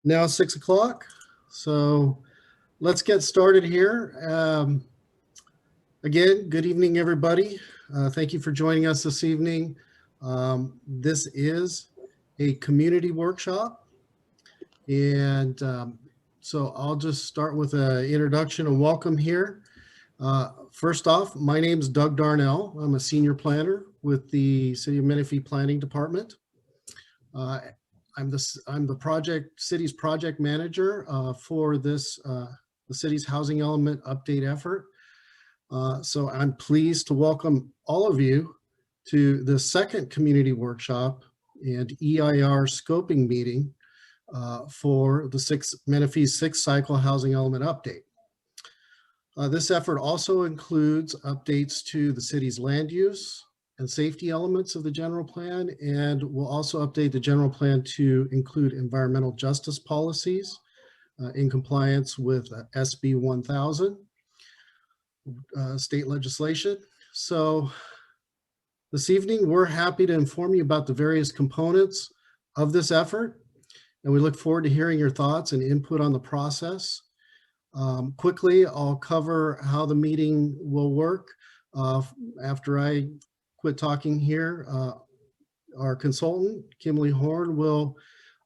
Now 6 o'clock, so let's get started here. Again, good evening, everybody. Thank you for joining us this evening. This is a community workshop, and so I'll just start with an introduction and welcome here. First off, my name is Doug Darnell. I'm a senior planner with the City of Menifee Planning Department. I'm the city's project manager for this, the city's housing element update effort. So I'm pleased to welcome all of you to the second community workshop and EIR scoping meeting for the Menifee's sixth cycle housing element update. This effort also includes updates to the city's land use and safety elements of the general plan, and we'll also update the general plan to include environmental justice policies in compliance with SB 1000 state legislation. So this evening, we're happy to inform you about the various components of this effort, and we look forward to hearing your thoughts and input on the process. Quickly, I'll cover how the meeting will work after I quit talking here. Our consultant, Kimberly Horn, will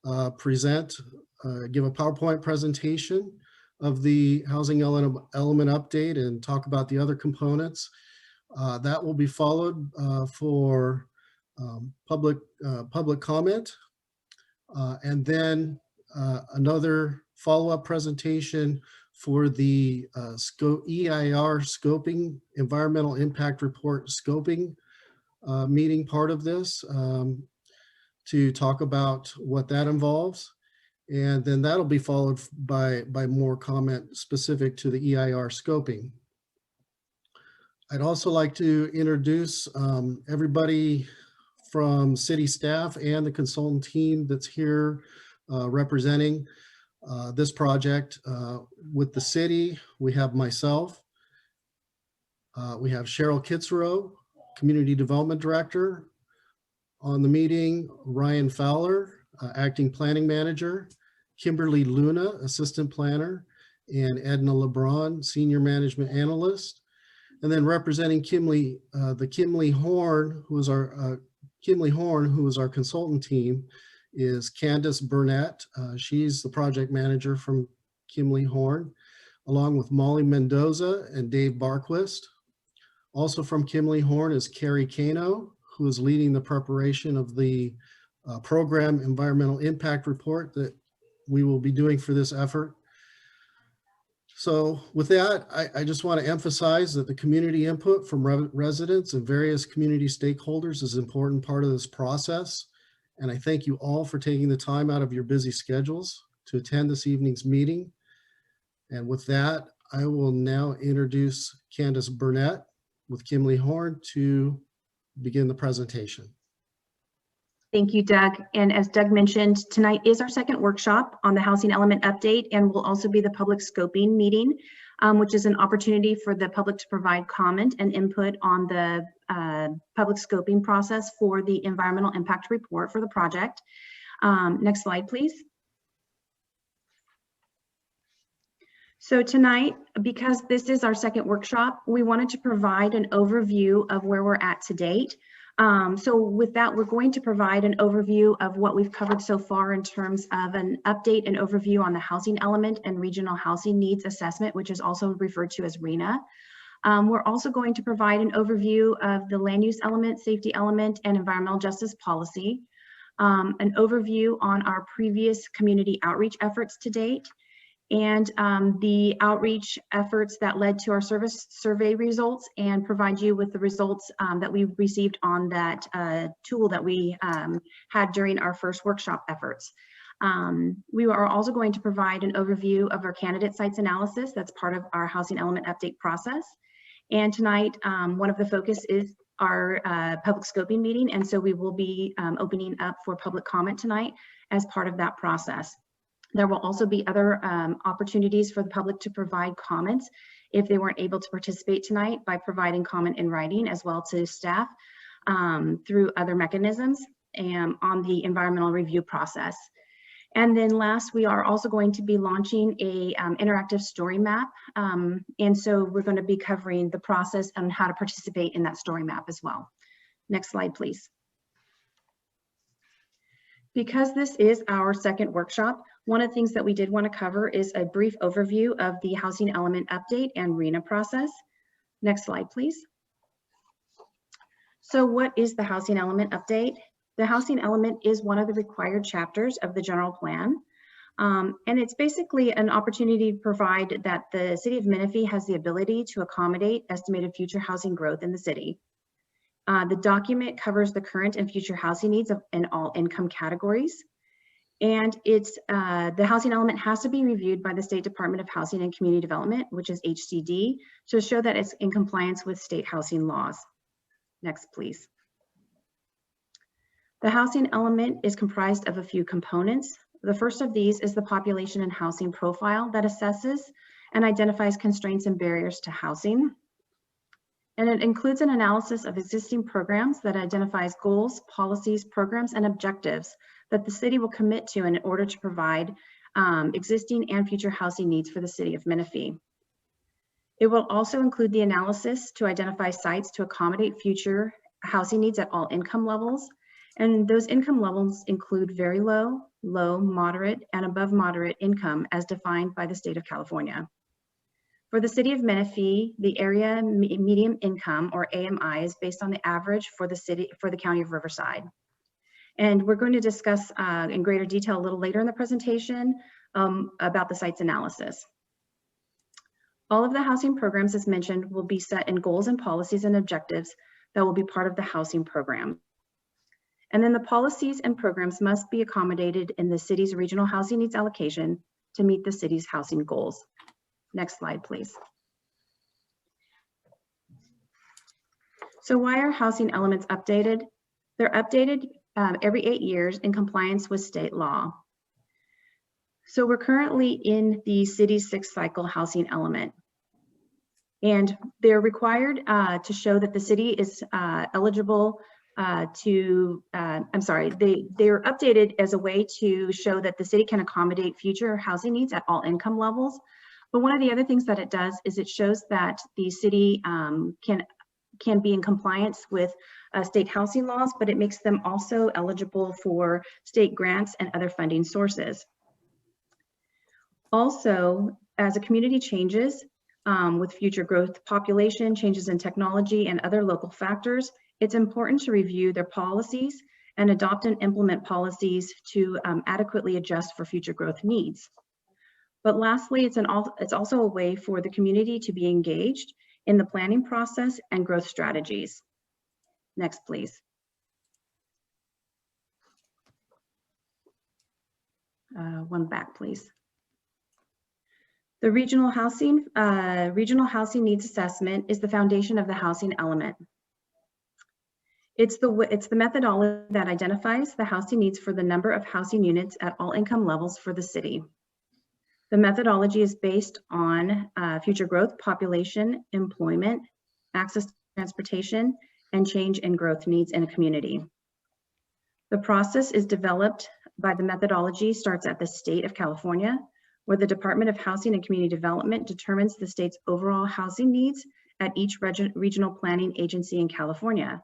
give a PowerPoint presentation of the housing element update and talk about the other components. That will be followed for public comment, and then another follow-up presentation for the EIR scoping, environmental impact report scoping meeting part of this to talk about what that involves. And then that'll be followed by more comment specific to the EIR scoping. I'd also like to introduce everybody from city staff and the consultant team that's here representing this project. With the city, we have myself, we have Cheryl Kitzrow, Community Development Director. On the meeting, Ryan Fowler, Acting Planning Manager, Kimberly Luna, Assistant Planner, and Edna LeBron, Senior Management Analyst. And then representing Kimberly Horn, who is our consultant team, is Candace Burnett. She's the project manager from Kimberly Horn, along with Molly Mendoza and Dave Barquist. Also from Kimberly Horn is Carrie Kano, who is leading the preparation of the program environmental impact report that we will be doing for this effort. So with that, I just want to emphasize that the community input from residents and various community stakeholders is an important part of this process. And I thank you all for taking the time out of your busy schedules to attend this evening's meeting. And with that, I will now introduce Candace Burnett with Kimberly Horn to begin the presentation. Thank you, Doug. And as Doug mentioned, tonight is our second workshop on the housing element update, and will also be the public scoping meeting, which is an opportunity for the public to provide comment and input on the public scoping process for the environmental impact report for the project. Next slide, please. So tonight, because this is our second workshop, we wanted to provide an overview of where we're at to date. So with that, we're going to provide an overview of what we've covered so far in terms of an update and overview on the housing element and regional housing needs assessment, which is also referred to as RHNA. We're also going to provide an overview of the land use element, safety element, and environmental justice policy, an overview on our previous community outreach efforts to date, and the outreach efforts that led to our service survey results, and provide you with the results that we received on that tool that we had during our first workshop efforts. We are also going to provide an overview of our candidate sites analysis that's part of our housing element update process. And tonight, one of the focus is our public scoping meeting, and so we will be opening up for public comment tonight as part of that process. There will also be other opportunities for the public to provide comments if they weren't able to participate tonight, by providing comment in writing as well to staff through other mechanisms on the environmental review process. And then last, we are also going to be launching a interactive story map. And so we're going to be covering the process and how to participate in that story map as well. Next slide, please. Because this is our second workshop, one of the things that we did want to cover is a brief overview of the housing element update and RHNA process. Next slide, please. So what is the housing element update? The housing element is one of the required chapters of the general plan. And it's basically an opportunity to provide that the City of Menifee has the ability to accommodate estimated future housing growth in the city. The document covers the current and future housing needs in all income categories. And it's the housing element has to be reviewed by the State Department of Housing and Community Development, which is HCD, to show that it's in compliance with state housing laws. Next, please. The housing element is comprised of a few components. The first of these is the population and housing profile that assesses and identifies constraints and barriers to housing. And it includes an analysis of existing programs that identifies goals, policies, programs, and objectives that the city will commit to in order to provide existing and future housing needs for the City of Menifee. It will also include the analysis to identify sites to accommodate future housing needs at all income levels. And those income levels include very low, low, moderate, and above moderate income as defined by the state of California. For the City of Menifee, the area median income, or AMI, is based on the average for the county of Riverside. And we're going to discuss in greater detail a little later in the presentation about the sites analysis. All of the housing programs, as mentioned, will be set in goals and policies and objectives that will be part of the housing program. And then the policies and programs must be accommodated in the city's regional housing needs allocation to meet the city's housing goals. Next slide, please. So why are housing elements updated? They're updated every 8 years in compliance with state law. So we're currently in the city's 6th cycle housing element. And they're required to show that the city is eligible they're updated as a way to show that the city can accommodate future housing needs at all income levels. But one of the other things that it does is it shows that the city can be in compliance with state housing laws, but it makes them also eligible for state grants and other funding sources. Also, as a community changes with future growth, population, changes in technology, and other local factors, it's important to review their policies and adopt and implement policies to adequately adjust for future growth needs. But lastly, it's also a way for the community to be engaged in the planning process and growth strategies. Next, please. One back, please. The regional housing needs assessment is the foundation of the housing element. It's the methodology that identifies the housing needs for the number of housing units at all income levels for the city. The methodology is based on future growth, population, employment, access to transportation, and change in growth needs in a community. The process is developed by the methodology starts at the state of California, where the Department of Housing and Community Development determines the state's overall housing needs at each regional planning agency in California.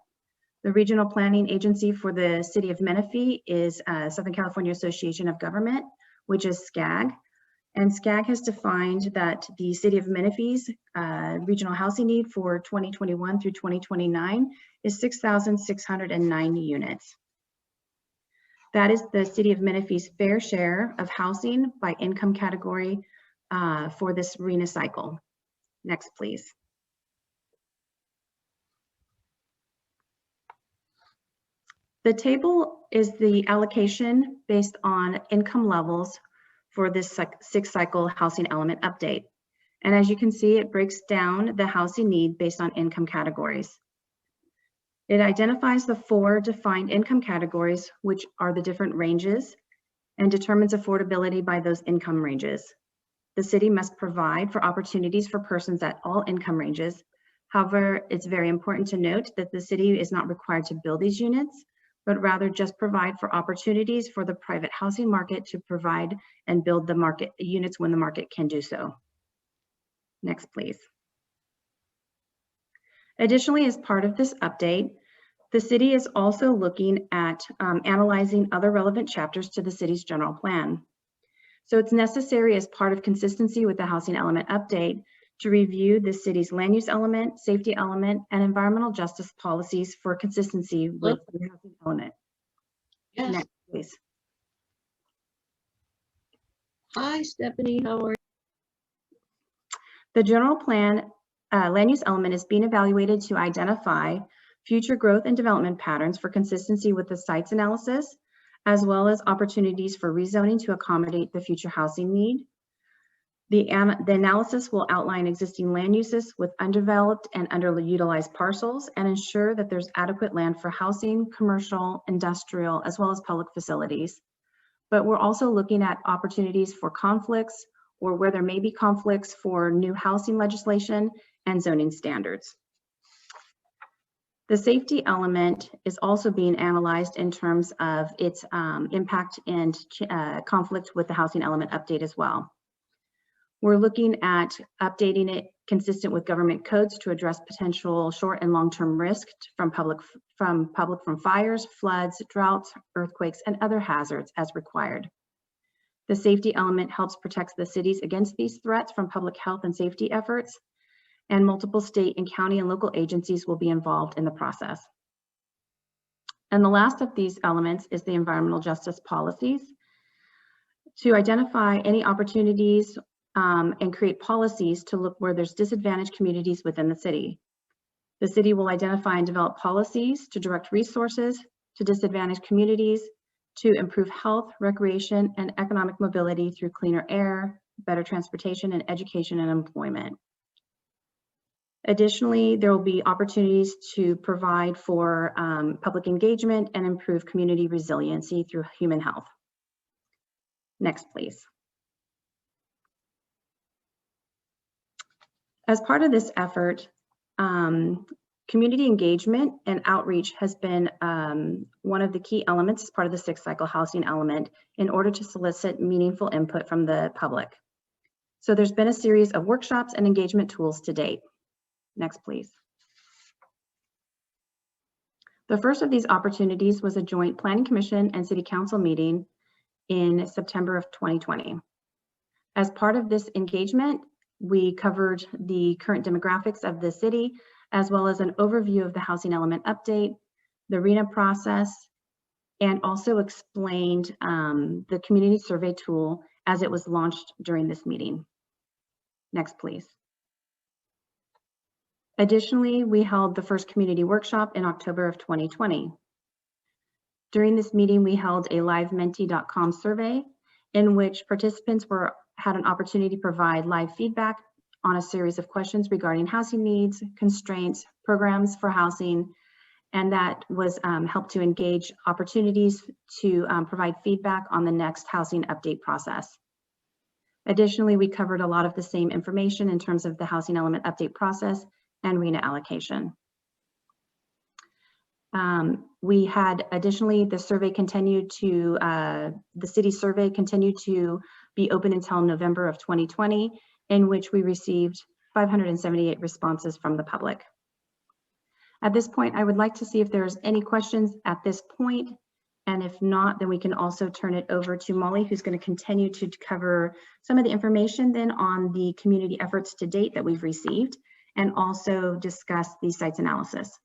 The regional planning agency for the City of Menifee is Southern California Association of Government, which is SCAG. And SCAG has defined that the City of Menifee's regional housing need for 2021 through 2029 is 6,609 units. That is the City of Menifee's fair share of housing by income category for this RHNA cycle. Next, please. The table is the allocation based on income levels for this 6th cycle housing element update. And as you can see, it breaks down the housing need based on income categories. It identifies the 4 defined income categories, which are the different ranges, and determines affordability by those income ranges. The city must provide for opportunities for persons at all income ranges. However, it's very important to note that the city is not required to build these units, but rather just provide for opportunities for the private housing market to provide and build the market units when the market can do so. Next, please. Additionally, as part of this update, the city is also looking at analyzing other relevant chapters to the city's general plan. So it's necessary as part of consistency with the housing element update to review the city's land use element, safety element, and environmental justice policies for consistency with the housing element. Yes. Next, please. Hi, Stephanie. How are you? The general plan land use element is being evaluated to identify future growth and development patterns for consistency with the sites analysis, as well as opportunities for rezoning to accommodate the future housing need. The analysis will outline existing land uses with undeveloped and underutilized parcels and ensure that there's adequate land for housing, commercial, industrial, as well as public facilities. But we're also looking at opportunities for conflicts or where there may be conflicts for new housing legislation and zoning standards. The safety element is also being analyzed in terms of its impact and conflict with the housing element update as well. We're looking at updating it consistent with government codes to address potential short and long-term risk from fires, floods, droughts, earthquakes, and other hazards as required. The safety element helps protect the cities against these threats from public health and safety efforts, and multiple state and county and local agencies will be involved in the process. And the last of these elements is the environmental justice policies to identify any opportunities and create policies to look where there's disadvantaged communities within the city. The city will identify and develop policies to direct resources to disadvantaged communities to improve health, recreation, and economic mobility through cleaner air, better transportation, and education and employment. Additionally, there will be opportunities to provide for public engagement and improve community resiliency through human health. Next, please. As part of this effort, community engagement and outreach has been one of the key elements as part of the sixth cycle housing element in order to solicit meaningful input from the public. So there's been a series of workshops and engagement tools to date. Next, please. The first of these opportunities was a joint Planning Commission and City Council meeting in September of 2020. As part of this engagement, we covered the current demographics of the city, as well as an overview of the housing element update, the RENA process, and also explained the community survey tool as it was launched during this meeting. Next, please. Additionally, we held the first community workshop in October of 2020. During this meeting, we held a livementi.com survey in which participants had an opportunity to provide live feedback on a series of questions regarding housing needs, constraints, programs for housing, and that was helped to engage opportunities to provide feedback on the next housing update process. Additionally, we covered a lot of the same information in terms of the housing element update process and RENA allocation. We had additionally, the survey continued to, the city survey continued to be open until November of 2020, in which we received 578 responses from the public. At this point, I would like to see if there's any questions at this point, and if not, then we can also turn it over to Molly, who's going to continue to cover some of the information then on the community efforts to date that we've received, and also discuss the sites analysis.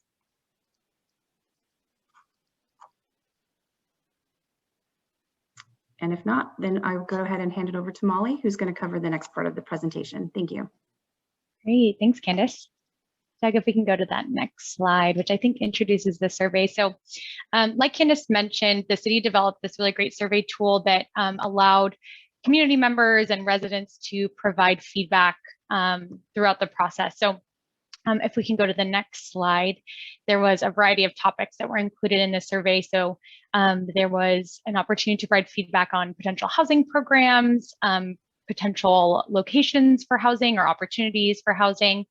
And if not, then I will go ahead and hand it over to Molly, who's going to cover the next part of the presentation. Thank you. Great, thanks, Candace. Doug, if we can go to that next slide, which I think introduces the survey. So like Candace mentioned, the city developed this really great survey tool that allowed community members and residents to provide feedback throughout the process. So if we can go to the next slide, there was a variety of topics that were included in the survey. So there was an opportunity to provide feedback on potential housing programs, potential locations for housing or opportunities for housing,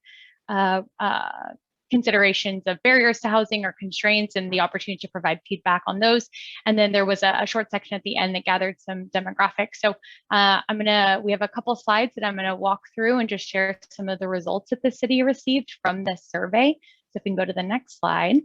considerations of barriers to housing or constraints and the opportunity to provide feedback on those. And then there was a short section at the end that gathered some demographics. So we have a couple slides that I'm gonna walk through and just share some of the results that the city received from this survey. So if we can go to the next slide.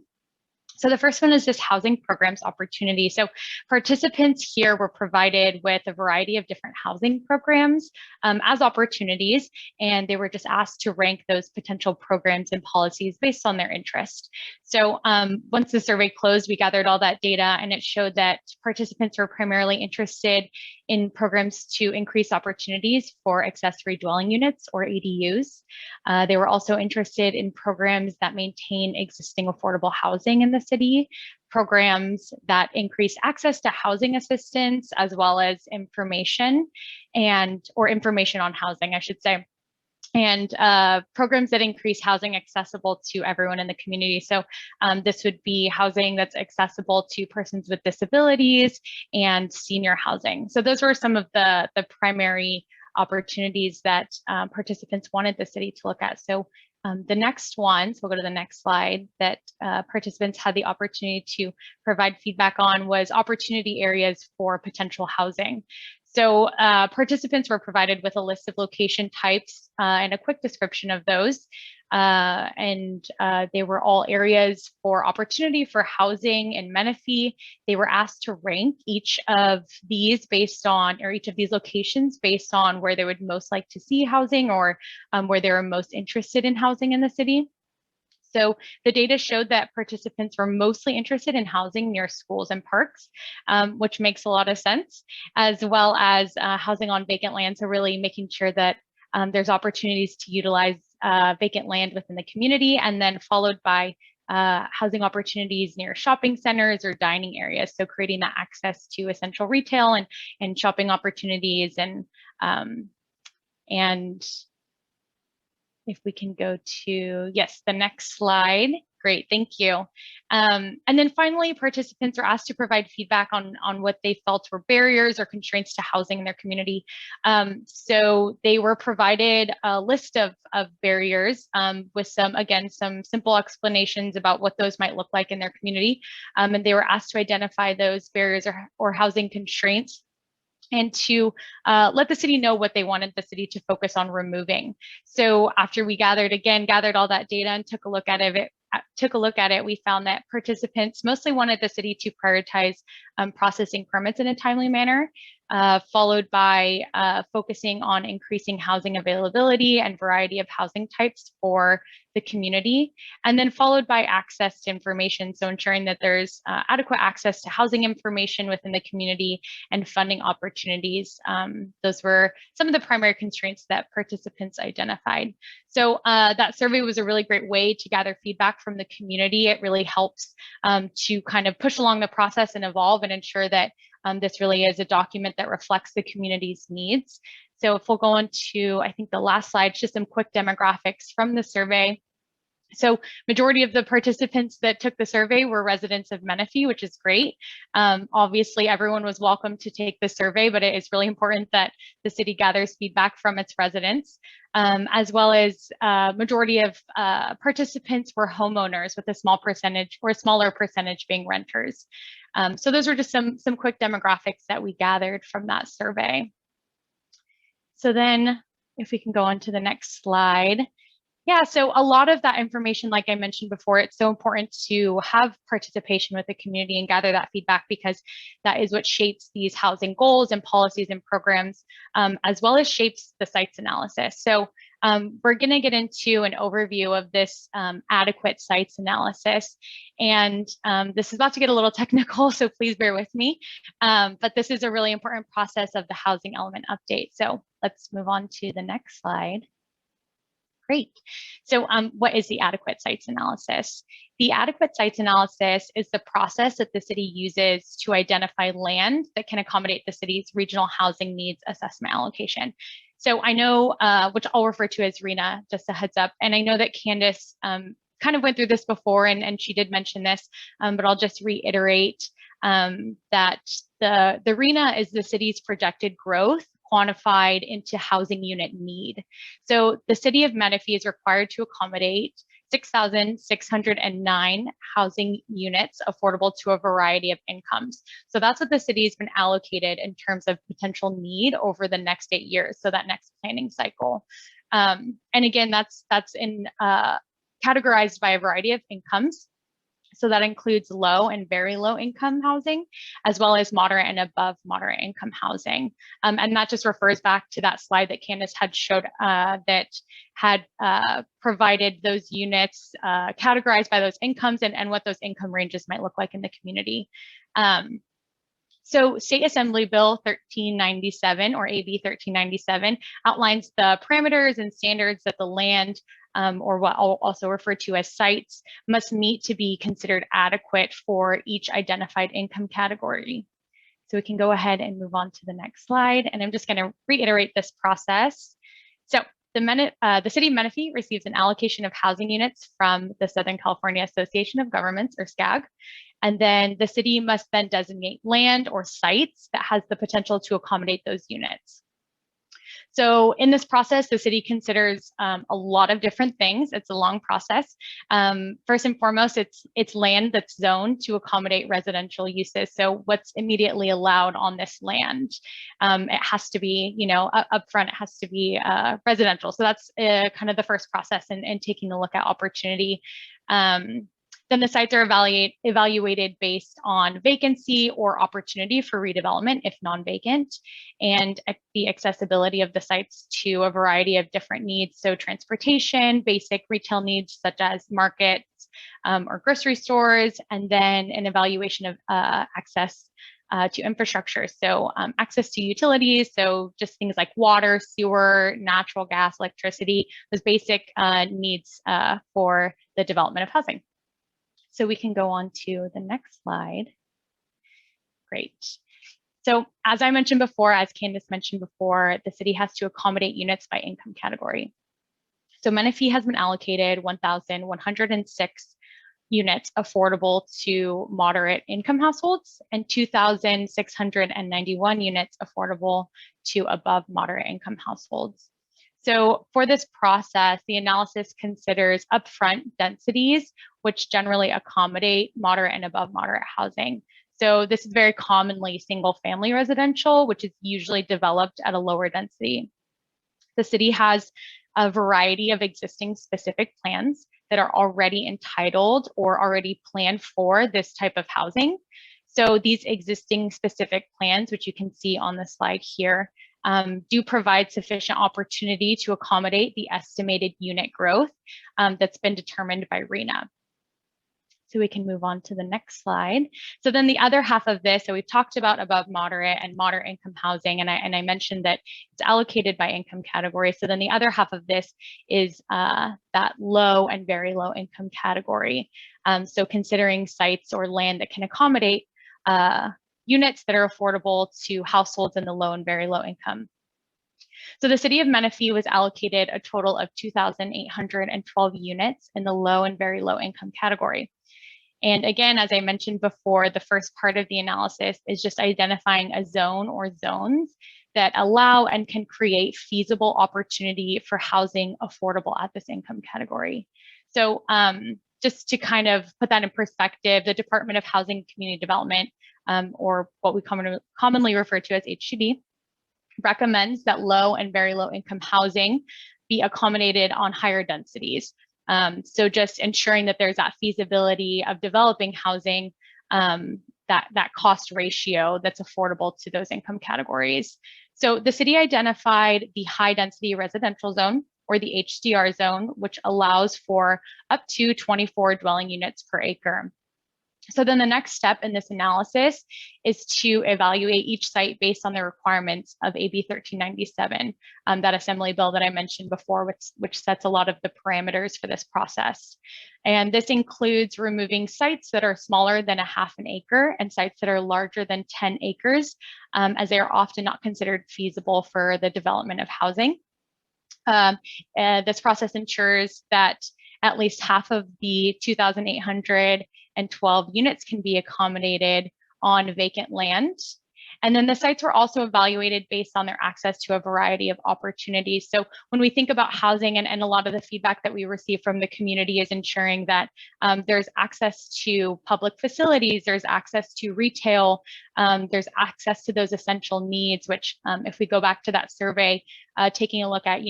So the first one is just housing programs opportunity. So participants here were provided with a variety of different housing programs as opportunities, and they were just asked to rank those potential programs and policies based on their interest. So once the survey closed, we gathered all that data, and it showed that participants were primarily interested in programs to increase opportunities for accessory dwelling units or ADUs. They were also interested in programs that maintain existing affordable housing in the city, programs that increase access to housing assistance, as well as information or information on housing, I should say, and programs that increase housing accessible to everyone in the community. So this would be housing that's accessible to persons with disabilities and senior housing. So those were some of the primary opportunities that participants wanted the city to look at. So the next one, so we'll go to the next slide, that participants had the opportunity to provide feedback on was opportunity areas for potential housing. So participants were provided with a list of location types and a quick description of those. They were all areas for opportunity for housing in Menifee. They were asked to rank each of these based on, or each of these locations based on where they would most like to see housing or where they were most interested in housing in the city. So the data showed that participants were mostly interested in housing near schools and parks, which makes a lot of sense, as well as housing on vacant land. So really making sure that there's opportunities to utilize vacant land within the community, and then followed by housing opportunities near shopping centers or dining areas. So creating that access to essential retail and shopping opportunities and if we can go to, yes, the next slide. Great, thank you. And then finally, participants are asked to provide feedback on what they felt were barriers or constraints to housing in their community. So they were provided a list of barriers with some simple explanations about what those might look like in their community. And they were asked to identify those barriers or housing constraints and to let the city know what they wanted the city to focus on removing. So after we gathered all that data and took a look at it, we found that participants mostly wanted the city to prioritize processing permits in a timely manner, followed by focusing on increasing housing availability and variety of housing types for the community, and then followed by access to information. So ensuring that there's adequate access to housing information within the community and funding opportunities. Those were some of the primary constraints that participants identified. So that survey was a really great way to gather feedback from the community. It really helps to kind of push along the process and evolve and ensure that this really is a document that reflects the community's needs. So if we'll go on to, I think the last slide, just some quick demographics from the survey. So majority of the participants that took the survey were residents of Menifee, which is great. Obviously, everyone was welcome to take the survey, but it is really important that the city gathers feedback from its residents, as well as majority of participants were homeowners, with a small percentage or a smaller percentage being renters. So those were just some quick demographics that we gathered from that survey. So then if we can go on to the next slide. Yeah, so a lot of that information, like I mentioned before, it's so important to have participation with the community and gather that feedback, because that is what shapes these housing goals and policies and programs, as well as shapes the sites analysis. So we're going to get into an overview of this adequate sites analysis. And this is about to get a little technical, so please bear with me. But this is a really important process of the housing element update. So let's move on to the next slide. Great. So what is the adequate sites analysis? The adequate sites analysis is the process that the city uses to identify land that can accommodate the city's regional housing needs assessment allocation. So I know, which I'll refer to as RENA, just a heads up, and I know that Candace kind of went through this before, and she did mention this, but I'll just reiterate that the RENA is the city's projected growth quantified into housing unit need. So the City of Menifee is required to accommodate 6,609 housing units affordable to a variety of incomes. So that's what the city has been allocated in terms of potential need over the next 8 years, so that next planning cycle. And again, that's categorized by a variety of incomes. So that includes low and very low income housing, as well as moderate and above moderate income housing. And that just refers back to that slide that Candace had showed that had provided those units categorized by those incomes and what those income ranges might look like in the community. So State Assembly Bill 1397 or AB 1397 outlines the parameters and standards that the land or what I'll also refer to as sites must meet to be considered adequate for each identified income category. So we can go ahead and move on to the next slide. And I'm just going to reiterate this process. So the City of Menifee receives an allocation of housing units from the Southern California Association of Governments, or SCAG. And then the city must then designate land or sites that has the potential to accommodate those units. So in this process, the city considers a lot of different things. It's a long process. First and foremost, it's land that's zoned to accommodate residential uses. So what's immediately allowed on this land? It has to be, upfront, it has to be residential. So that's kind of the first process in taking a look at opportunity. Then the sites are evaluated based on vacancy or opportunity for redevelopment if non-vacant, and the accessibility of the sites to a variety of different needs. So transportation, basic retail needs such as markets or grocery stores, and then an evaluation of access to infrastructure. So access to utilities, so just things like water, sewer, natural gas, electricity, those basic needs for the development of housing. So we can go on to the next slide. Great. So as I mentioned before, as Candace mentioned before, the city has to accommodate units by income category. So Menifee has been allocated 1,106 units affordable to moderate income households and 2,691 units affordable to above moderate income households. So for this process, the analysis considers upfront densities, which generally accommodate moderate and above moderate housing. So this is very commonly single family residential, which is usually developed at a lower density. The city has a variety of existing specific plans that are already entitled or already planned for this type of housing. So these existing specific plans, which you can see on the slide here, do provide sufficient opportunity to accommodate the estimated unit growth that's been determined by RENA. So we can move on to the next slide. So then the other half of this, so we've talked about above moderate and moderate income housing, and I mentioned that it's allocated by income category. So then the other half of this is that low and very low income category. So considering sites or land that can accommodate units that are affordable to households in the low and very low income. So the City of Menifee was allocated a total of 2,812 units in the low and very low income category. And again, as I mentioned before, the first part of the analysis is just identifying a zone or zones that allow and can create feasible opportunity for housing affordable at this income category. So just to kind of put that in perspective, the Department of Housing and Community Development, or what we commonly refer to as HCD, recommends that low and very low income housing be accommodated on higher densities. So just ensuring that there's that feasibility of developing housing, that cost ratio that's affordable to those income categories. So the city identified the high density residential zone, or the HDR zone, which allows for up to 24 dwelling units per acre. So then the next step in this analysis is to evaluate each site based on the requirements of AB 1397, that assembly bill that I mentioned before, which sets a lot of the parameters for this process. And this includes removing sites that are smaller than ½ an acre and sites that are larger than 10 acres, as they are often not considered feasible for the development of housing. This process ensures that at least half of the 2,812 units can be accommodated on vacant land. And then the sites were also evaluated based on their access to a variety of opportunities. So when we think about housing, and a lot of the feedback that we receive from the community is ensuring that there's access to public facilities, there's access to retail, there's access to those essential needs, which if we go back to that survey, taking a look at,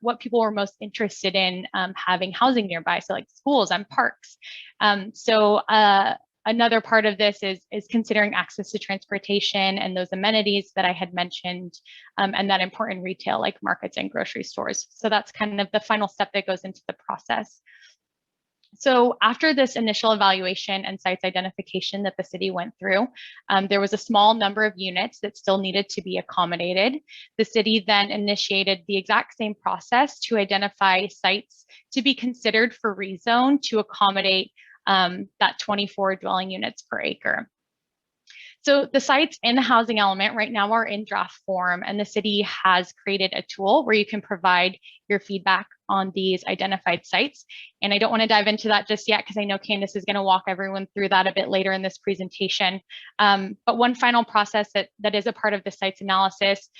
what people were most interested in having housing nearby, so like schools and parks. Another part of this is considering access to transportation and those amenities that I had mentioned, and that important retail like markets and grocery stores. So that's kind of the final step that goes into the process. So after this initial evaluation and sites identification that the city went through, there was a small number of units that still needed to be accommodated. The city then initiated the exact same process to identify sites to be considered for rezone to accommodate that 24 dwelling units per acre. So the sites in the housing element right now are in draft form, and the city has created a tool where you can provide your feedback on these identified sites. And I don't want to dive into that just yet because I know Candace is going to walk everyone through that a bit later in this presentation. But one final process that is a part of the sites analysis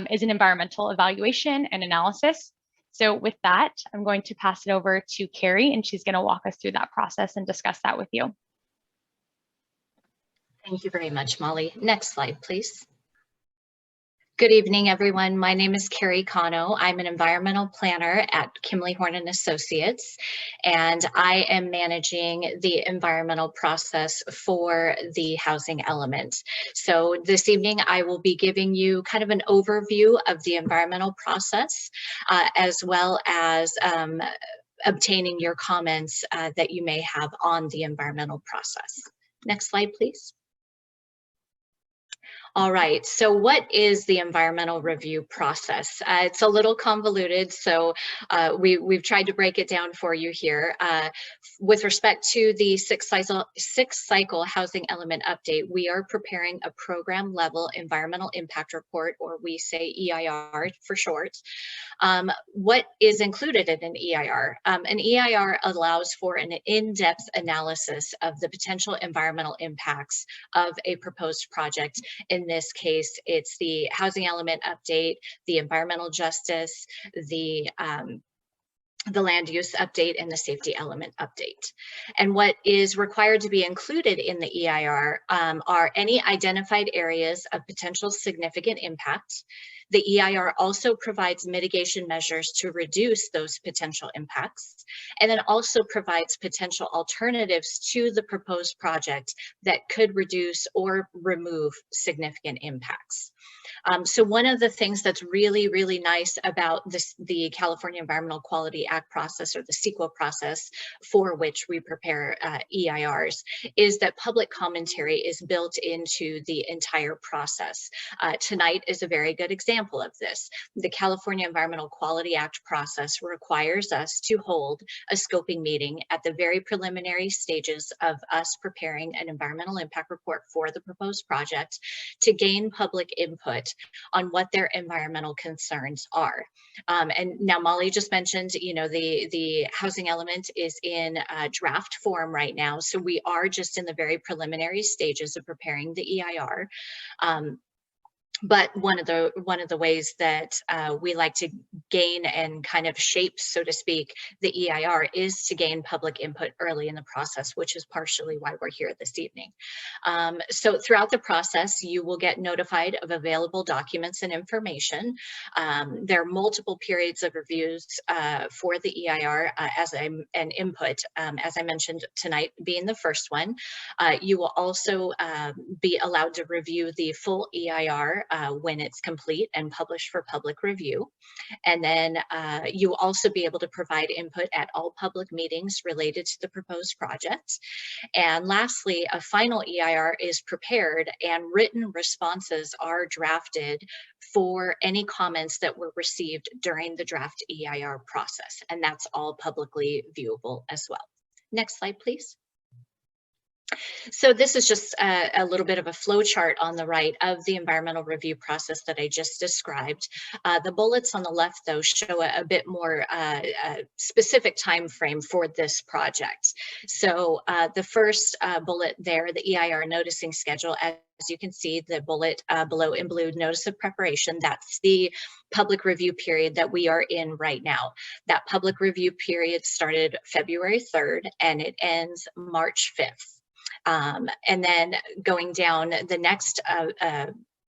is an environmental evaluation and analysis. So with that, I'm going to pass it over to Carrie, and she's going to walk us through that process and discuss that with you. Thank you very much, Molly. Next slide, please. Good evening, everyone. My name is Carrie Cano. I'm an environmental planner at Kimley Horn & Associates, and I am managing the environmental process for the housing element. So this evening, I will be giving you kind of an overview of the environmental process, as well as obtaining your comments that you may have on the environmental process. Next slide, please. All right, so what is the environmental review process? It's a little convoluted, so we've tried to break it down for you here. With respect to the sixth cycle housing element update, we are preparing a program level environmental impact report, or we say EIR for short. What is included in an EIR? An EIR allows for an in-depth analysis of the potential environmental impacts of a proposed project. In this case, it's the housing element update, the environmental justice, the land use update, and the safety element update. And what is required to be included in the EIR are any identified areas of potential significant impact. The EIR also provides mitigation measures to reduce those potential impacts, and then also provides potential alternatives to the proposed project that could reduce or remove significant impacts. So one of the things that's really, really nice about the California Environmental Quality Act process, or the CEQA process, for which we prepare EIRs, is that public commentary is built into the entire process. Tonight is a very good example of this. The California Environmental Quality Act process requires us to hold a scoping meeting at the very preliminary stages of us preparing an environmental impact report for the proposed project to gain public input on what their environmental concerns are. And now Molly just mentioned, the housing element is in draft form right now. So we are just in the very preliminary stages of preparing the EIR. But one of the ways that we like to gain and kind of shape, so to speak, the EIR is to gain public input early in the process, which is partially why we're here this evening. So throughout the process, you will get notified of available documents and information. There are multiple periods of reviews for the EIR and input, as I mentioned tonight being the first one. You will also be allowed to review the full EIR when it's complete and published for public review. And then you will also be able to provide input at all public meetings related to the proposed project. And lastly, a final EIR is prepared and written responses are drafted for any comments that were received during the draft EIR process. And that's all publicly viewable as well. Next slide, please. So this is just a little bit of a flow chart on the right of the environmental review process that I just described. The bullets on the left, though, show a bit more specific time frame for this project. So the first bullet there, the EIR noticing schedule, as you can see, the bullet below in blue, notice of preparation, that's the public review period that we are in right now. That public review period started February 3rd and it ends March 5th. And then going down, the next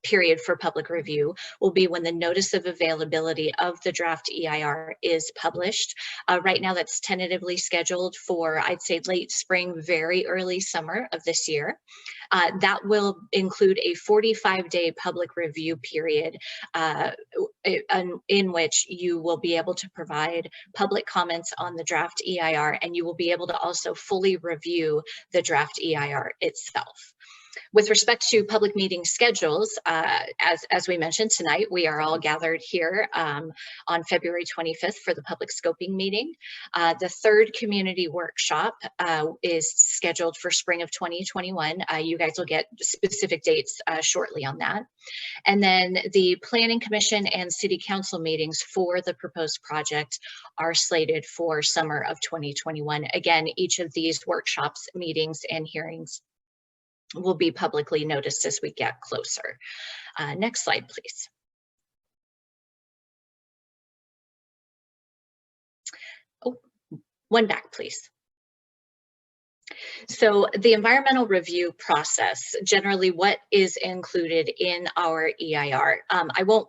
period for public review will be when the notice of availability of the draft EIR is published. Right now that's tentatively scheduled for, I'd say, late spring, very early summer of this year. That will include a 45-day public review period in which you will be able to provide public comments on the draft EIR, and you will be able to also fully review the draft EIR itself. With respect to public meeting schedules, as we mentioned tonight, we are all gathered here on February 25th for the public scoping meeting. The third community workshop is scheduled for spring of 2021. You guys will get specific dates shortly on that. And then the Planning Commission and City Council meetings for the proposed project are slated for summer of 2021. Again, each of these workshops, meetings, and hearings will be publicly noticed as we get closer. Next slide, please. Oh, one back, please. So the environmental review process, generally what is included in our EIR. I won't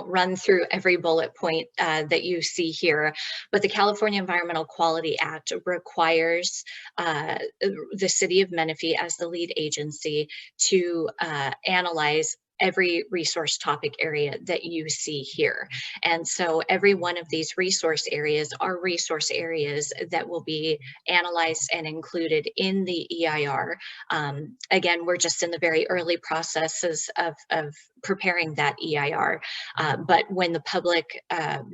run through every bullet point that you see here, but the California Environmental Quality Act requires the City of Menifee as the lead agency to analyze every resource topic area that you see here. And so every one of these resource areas are resource areas that will be analyzed and included in the EIR. Again, we're just in the very early processes of preparing that EIR. But when the public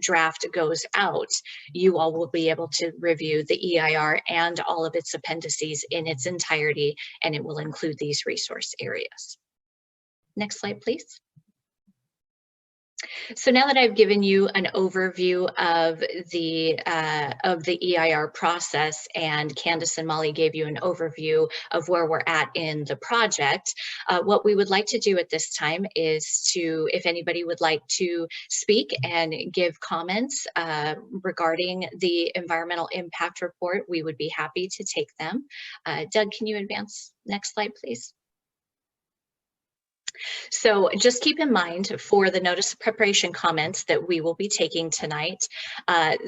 draft goes out, you all will be able to review the EIR and all of its appendices in its entirety, and it will include these resource areas. Next slide, please. So now that I've given you an overview of the EIR process, and Candace and Molly gave you an overview of where we're at in the project, what we would like to do at this time is to, if anybody would like to speak and give comments regarding the environmental impact report, we would be happy to take them. Doug, can you advance? Next slide, please. So just keep in mind for the notice of preparation comments that we will be taking tonight,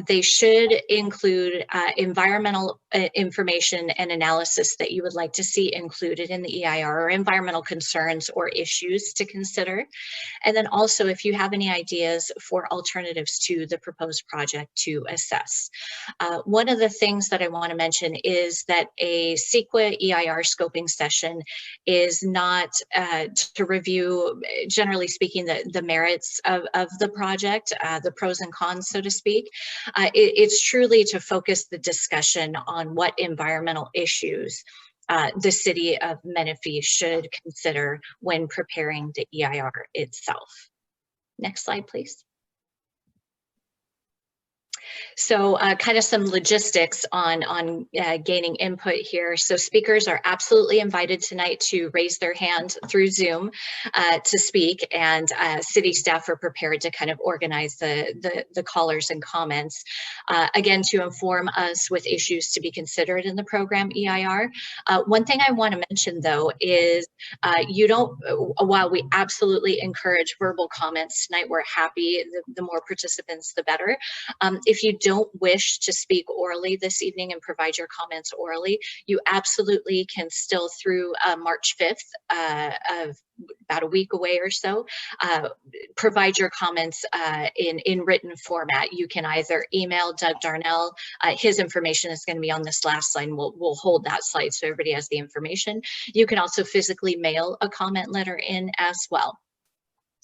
they should include environmental information and analysis that you would like to see included in the EIR, or environmental concerns or issues to consider. And then also if you have any ideas for alternatives to the proposed project to assess. One of the things that I want to mention is that a CEQA EIR scoping session is not to review, generally speaking, the merits of the project, the pros and cons, so to speak. It's truly to focus the discussion on what environmental issues the City of Menifee should consider when preparing the EIR itself. Next slide, please. So kind of some logistics on gaining input here. So speakers are absolutely invited tonight to raise their hand through Zoom to speak, and city staff are prepared to kind of organize the callers and comments. Again, to inform us with issues to be considered in the program EIR. One thing I want to mention though is while we absolutely encourage verbal comments tonight, we're happy, the more participants, the better. If you don't wish to speak orally this evening and provide your comments orally, you absolutely can still, through March 5th, of about a week away or so, provide your comments in written format. You can either email Doug Darnell, his information is going to be on this last slide, and we'll hold that slide so everybody has the information. You can also physically mail a comment letter in as well.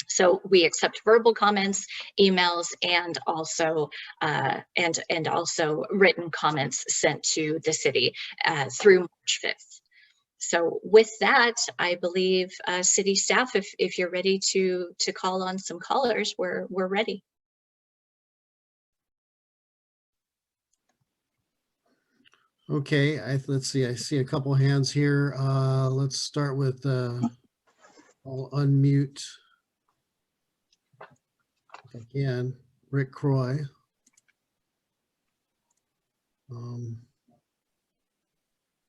So we accept verbal comments, emails, and also written comments sent to the city through March 5th. So with that, I believe city staff, if you're ready to call on some callers, we're ready. Okay, let's see, I see a couple hands here. Let's start with, I'll unmute if I can, Rick Croy.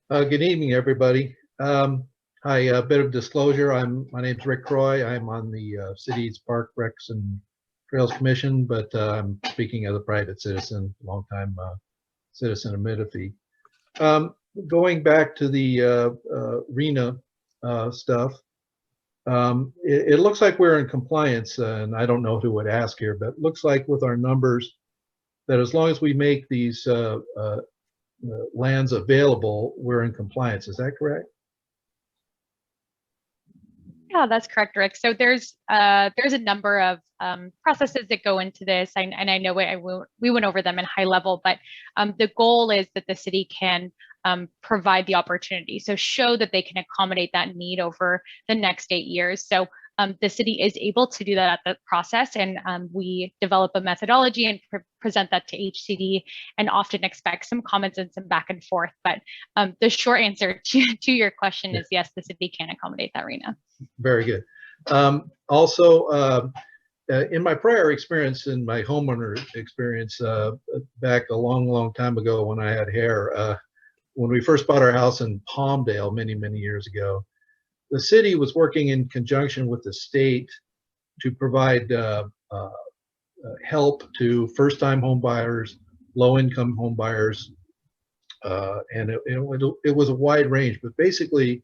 Good evening, everybody. Hi, a bit of disclosure. My name's Rick Croy. I'm on the city's Park, Recs, and Trails Commission, but I'm speaking as a private citizen, longtime citizen of Menifee. Going back to the RENA stuff, it looks like we're in compliance, and I don't know who would ask here, but it looks like with our numbers that as long as we make these lands available, we're in compliance. Is that correct? Yeah, that's correct, Rick. So there's a number of processes that go into this, and I know we went over them in high level, but the goal is that the city can provide the opportunity, so show that they can accommodate that need over the next 8 years. So the city is able to do that at the process, and we develop a methodology and present that to HCD, and often expect some comments and some back and forth. But the short answer to your question is yes, the city can accommodate that, Rena. Very good. Also, in my prior experience, in my homeowner experience, back a long time ago when I had hair, when we first bought our house in Palmdale many years ago, the city was working in conjunction with the state to provide help to first-time home buyers, low-income home buyers, and it was a wide range, but basically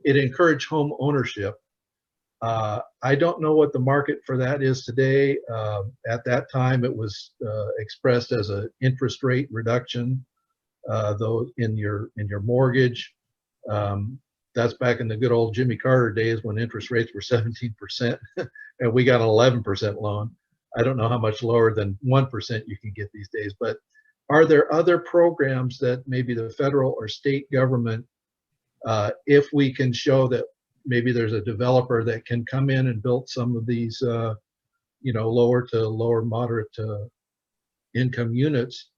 it encouraged home ownership. I don't know what the market for that is today. At that time, it was expressed as an interest rate reduction, though in your mortgage. That's back in the good old Jimmy Carter days when interest rates were 17%, and we got an 11% loan. I don't know how much lower than 1% you can get these days, but are there other programs that maybe the federal or state government, if we can show that maybe there's a developer that can come in and build some of these, lower moderate income units,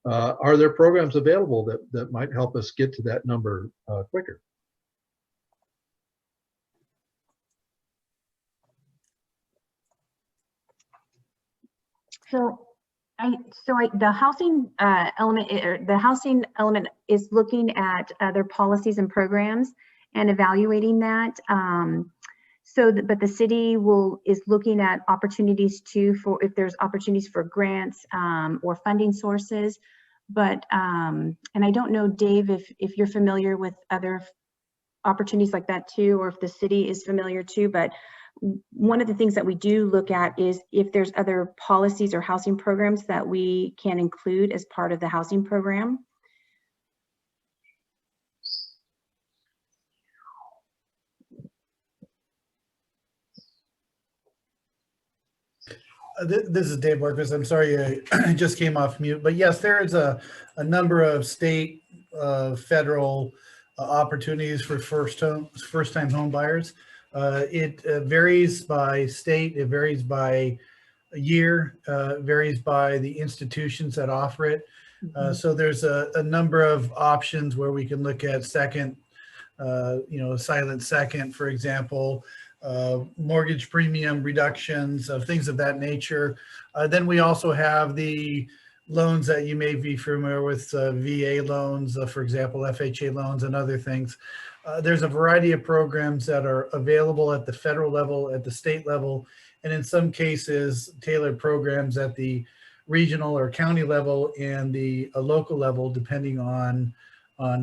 are there programs available that might help us get to that number quicker? The housing element is looking at their policies and programs and evaluating that. But the city is looking at opportunities too, for if there's opportunities for grants or funding sources. But and I don't know, Dave, if you're familiar with other opportunities like that too, or if the city is familiar too. But one of the things that we do look at is if there's other policies or housing programs that we can include as part of the housing program. This is Dave Marcus. I'm sorry, I just came off mute. But yes, there is a number of state, federal opportunities for first-time home buyers. It varies by state. It varies by year. Varies by the institutions that offer it. So there's a number of options where we can look at second, silent second, for example. Mortgage premium reductions, things of that nature. Then we also have the loans that you may be familiar with, VA loans, for example, FHA loans and other things. There's a variety of programs that are available at the federal level, at the state level, and in some cases, tailored programs at the regional or county level and the local level, depending on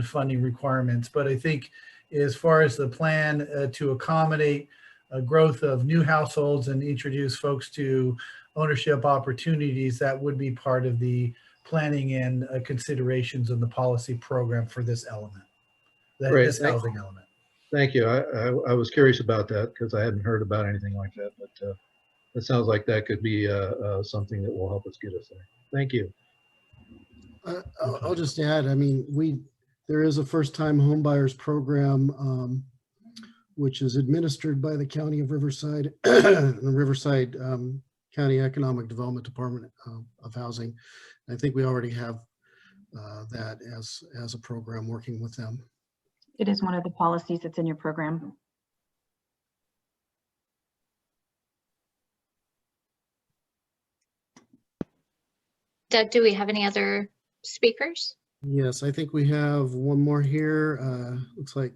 funding requirements. But I think as far as the plan to accommodate a growth of new households and introduce folks to ownership opportunities, that would be part of the planning and considerations of the policy program for this element, this housing element. Thank you. I was curious about that because I hadn't heard about anything like that, but it sounds like that could be something that will help us get us there. Thank you. I'll just add, I mean, there is a first-time homebuyers program, which is administered by the County of Riverside, the Riverside County Economic Development Department of Housing. I think we already have that as a program working with them. It is one of the policies that's in your program. Doug, do we have any other speakers? Yes, I think we have one more here. Looks like,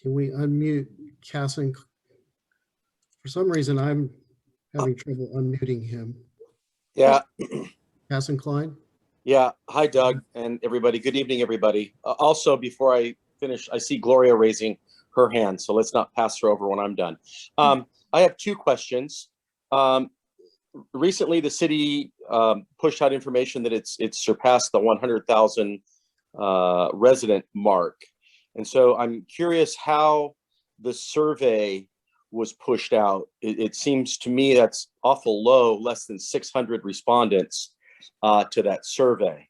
can we unmute Casson? For some reason, I'm having trouble unmuting him. Yeah, Casson Klein? yeah. Hi, Doug, and everybody. Good evening, everybody. Also, before I finish, I see Gloria raising her hand, so let's not pass her over when I'm done. I have two questions. Recently, the city pushed out information that it's surpassed the 100,000 resident mark. And so I'm curious how the survey was pushed out. It seems to me that's awful low, less than 600 respondents to that survey.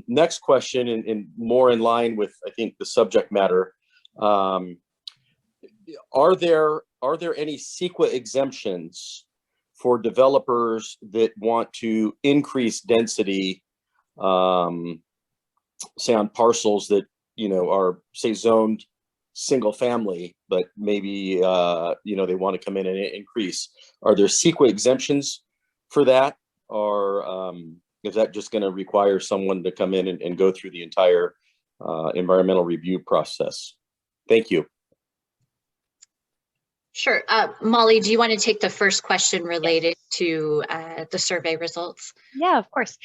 Next question, and more in line with, I think, the subject matter. Are there any CEQA exemptions for developers that want to increase density, say on parcels that, you know, are, say, zoned single family, but maybe, you know, they want to come in and increase? Are there CEQA exemptions for that? Or is that just going to require someone to come in and go through the entire environmental review process? Thank you. Sure. Molly, do you want to take the first question related to the survey results? Yeah, of course.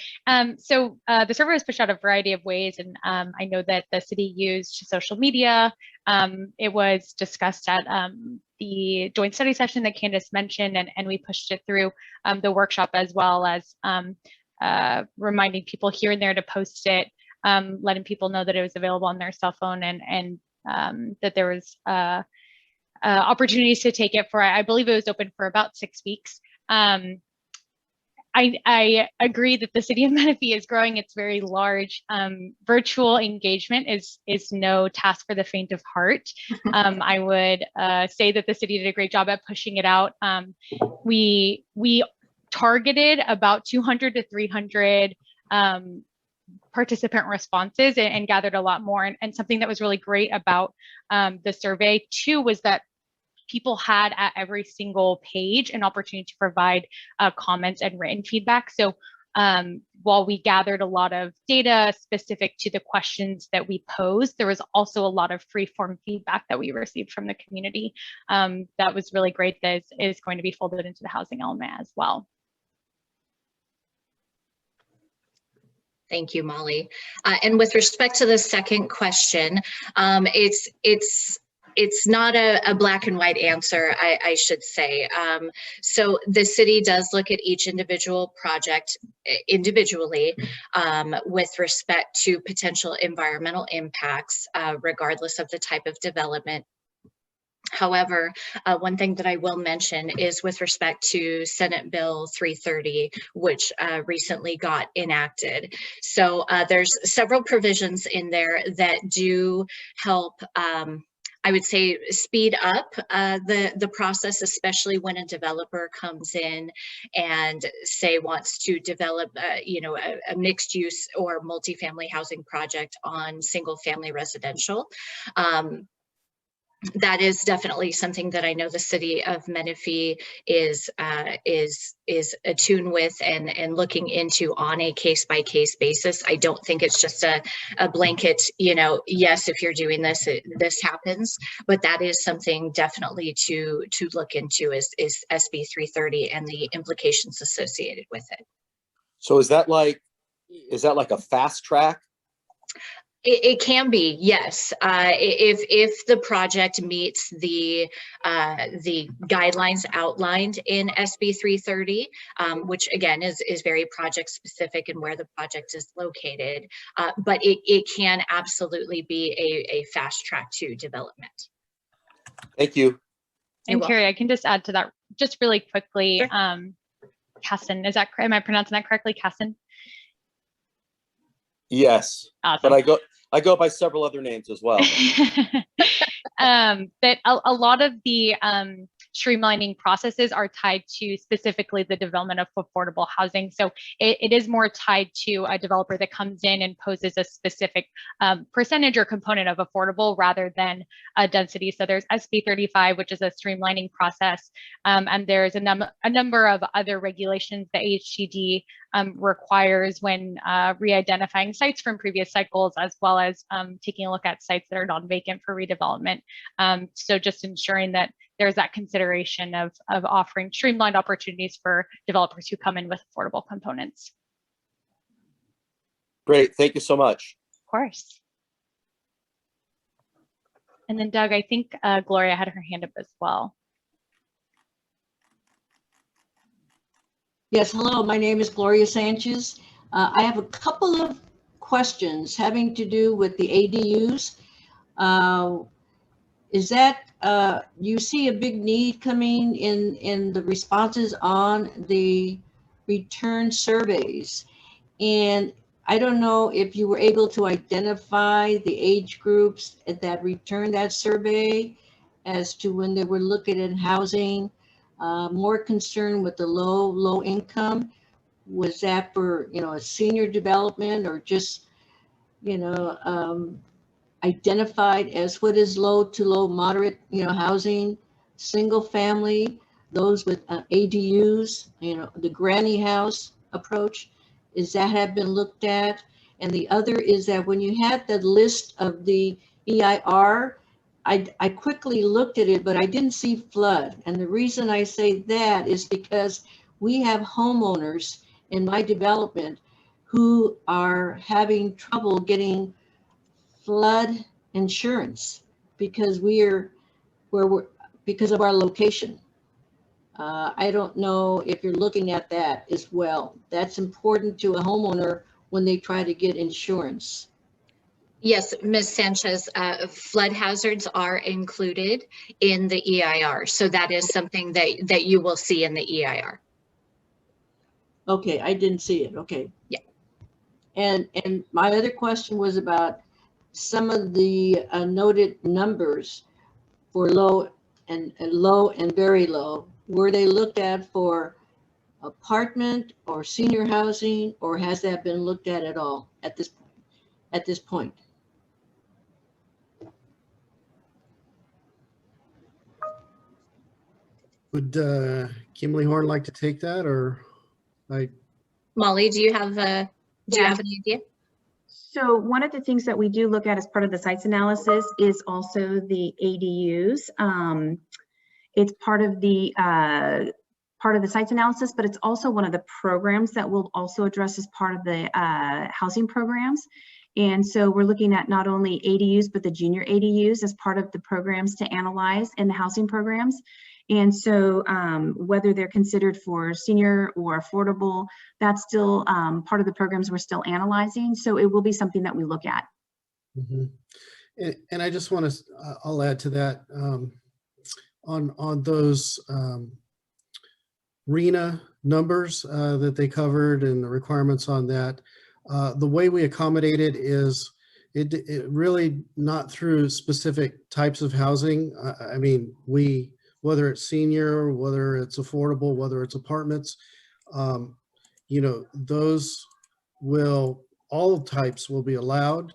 So the survey was pushed out a variety of ways, and I know that the city used social media. It was discussed at the joint study session that Candace mentioned, and we pushed it through the workshop, as well as reminding people here and there to post it, letting people know that it was available on their cell phone, and that there was opportunities to take it for, I believe it was open for about 6 weeks. I agree that the City of Menifee is growing. It's very large. Virtual engagement is no task for the faint of heart. I would say that the city did a great job at pushing it out. We targeted about 200 to 300 participant responses and gathered a lot more. And something that was really great about the survey too was that people had at every single page an opportunity to provide comments and written feedback. So while we gathered a lot of data specific to the questions that we posed, there was also a lot of free form feedback that we received from the community. That was really great. That is going to be folded into the housing element as well. Thank you, Molly. And with respect to the second question, it's not a black and white answer, I should say. So the city does look at each individual project individually with respect to potential environmental impacts, regardless of the type of development. However, one thing that I will mention is with respect to Senate Bill 330, which recently got enacted. So there's several provisions in there that do help, I would say, speed up the process, especially when a developer comes in and say wants to develop, you know, a mixed use or multifamily housing project on single family residential. That is definitely something that I know the City of Menifee is attuned with and looking into on a case-by-case basis. I don't think it's just a blanket, you know, yes, if you're doing this, this happens, but that is something definitely to look into is SB 330 and the implications associated with it. So is that like a fast track? It can be, yes. If the project meets the guidelines outlined in SB 330, which again is very project specific and where the project is located, but it can absolutely be a fast track to development. Thank you. And Carrie, I can just add to that just really quickly. Sure. Casson, am I pronouncing that correctly? Casson? Yes, Awesome. but I go by several other names as well. But a lot of the streamlining processes are tied to specifically the development of affordable housing. So it is more tied to a developer that comes in and poses a specific percentage or component of affordable rather than a density. So there's SB 35, which is a streamlining process. And there's a number of other regulations that AHTD requires when re-identifying sites from previous cycles, as well as taking a look at sites that are non-vacant for redevelopment. So just ensuring that there's that consideration of offering streamlined opportunities for developers who come in with affordable components. Great, thank you so much. Of course. And then Doug, I think Gloria had her hand up as well. Yes, hello, my name is Gloria Sanchez. I have a couple of questions having to do with the ADUs. Is that, you see a big need coming in the responses on the return surveys? And I don't know if you were able to identify the age groups that returned that survey as to when they were looking at housing, more concerned with the low income. Was that for, a senior development, or just, identified as what is low to low moderate, housing, single family, those with ADUs, the granny house approach? Is that have been looked at? And the other is that when you had the list of the EIR, I quickly looked at it, but I didn't see flood. And the reason I say that is because we have homeowners in my development who are having trouble getting flood insurance because because of our location. I don't know if you're looking at that as well. That's important to a homeowner when they try to get insurance. Yes, Ms. Sanchez, flood hazards are included in the EIR. So that is something that you will see in the EIR. Okay, I didn't see it. Okay. Yeah. And my other question was about some of the noted numbers for low and very low. Were they looked at for apartment or senior housing, or has that been looked at all at this point? Would Kimberly Horn like to take that, or Molly, do you have any idea? So one of the things that we do look at as part of the sites analysis is also the ADUs. It's part of the sites analysis, but it's also one of the programs that we'll also address as part of the housing programs. And so we're looking at not only ADUs, but the junior ADUs as part of the programs to analyze in the housing programs. And so whether they're considered for senior or affordable, that's still part of the programs we're still analyzing. So it will be something that we look at. Mm-hmm. And I just want to, I'll add to that on those RENA numbers that they covered and the requirements on that. The way we accommodate it is it really not through specific types of housing. I mean, whether it's senior, whether it's affordable, whether it's apartments, those all types will be allowed